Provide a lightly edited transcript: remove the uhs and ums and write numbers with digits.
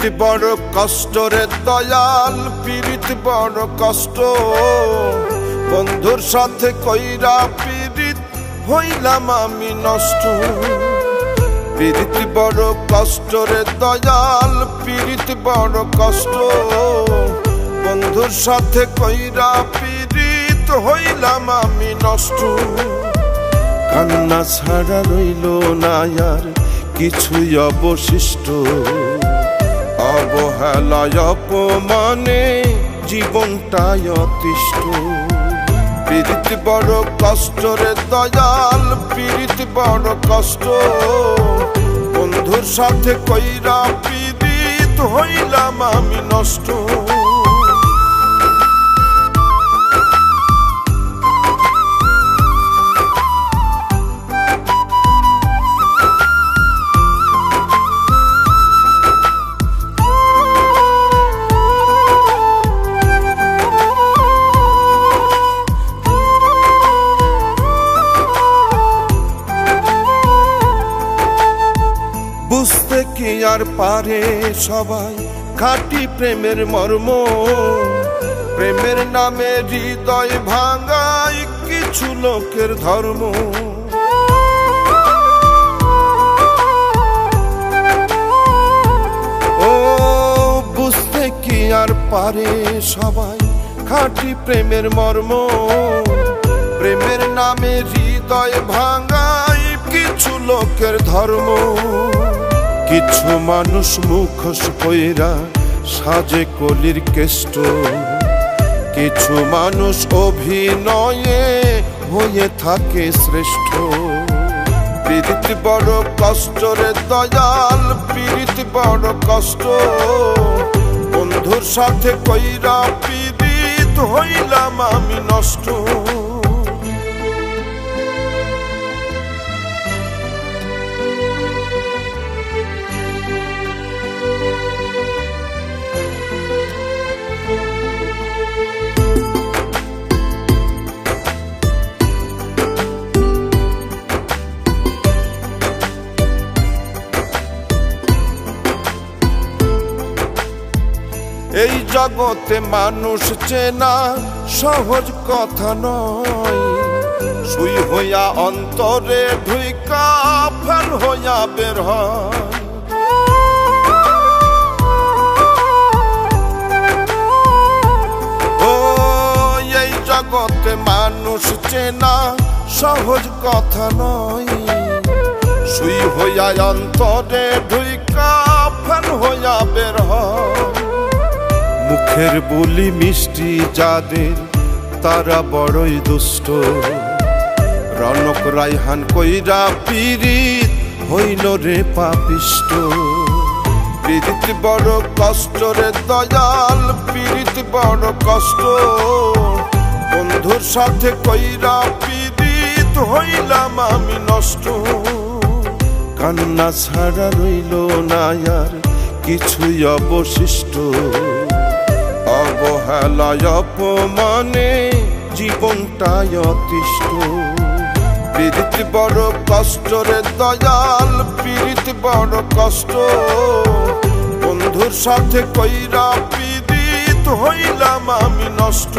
পিরিত বড় কষ্ট রে দয়াল, পিরিত বড় কষ্ট। বন্ধুর সাথে কইরা পিরিত হইলাম আমি নষ্ট। পিরিত বড় কষ্ট রে দয়াল, পিরিত বড় কষ্ট। বন্ধুর সাথে কইরা পিরিত হইলাম আমি নষ্ট। কান্না ছাড়া রইল না আর কিছুই অবশিষ্ট। অবহেলায় অপমানে জীবনটাই অতিষ্ঠ। পিরিত বড় কষ্ট রে দয়াল, পিরিত বড় কষ্ট। বন্ধুর সাথে কইরা পিরিত হইলাম আমি নষ্ট। বুঝতে কি আর পারে সবাই খাঁটি প্রেমের মর্ম। প্রেমের নামে হৃদয় ভাঙায় কিছু লোকের ধর্ম। ও বুঝতে কি আর পারে সবাই খাঁটি প্রেমের মর্ম। প্রেমের নামে হৃদয় ভাঙায় কিছু লোকের ধর্ম। কিছু মানুষ মুখোশ পইরা সাজে কলির কেষ্ট। কিছু মানুষ অভিনয়ে হয়ে থাকে শ্রেষ্ঠ। পিরিত বড় কষ্ট রে দয়াল, পিরিত বড় কষ্ট। বন্ধুর সাথে কইরা পিরিত হইলাম আমি নষ্ট। এই জগতে মানুষ চেনা সহজ কথা নয়। সুই হইয়া অন্তরে ঢুইকা ফাল হইয়া বের হয়। ও এই জগতে মানুষ চেনা সহজ কথা নয়। সুই হইয়া অন্তরে ঢুইকা ফাল হইয়া বের হয়। মুখের বুলি মিষ্টি যাদের তারা বড়ই দুষ্ট। রনক রায়হান কইরা পিরিত হইল রে পাপিষ্ট। পিরিত বড় কষ্ট রে দয়াল, পিরিত বড় কষ্ট। বন্ধুর সাথে কইরা পিরিত হইলাম আমি নষ্ট। কান্না ছাড়া রইল না আর কিছুই অবশিষ্ট। অবহেলায় অপমানে জীবনটাই অতিষ্ঠ। পিরিত বড় কষ্ট রে দয়াল, পিরিত বড় কষ্ট। বন্ধুর সাথে কইরা পিরিত হইলাম আমি নষ্ট।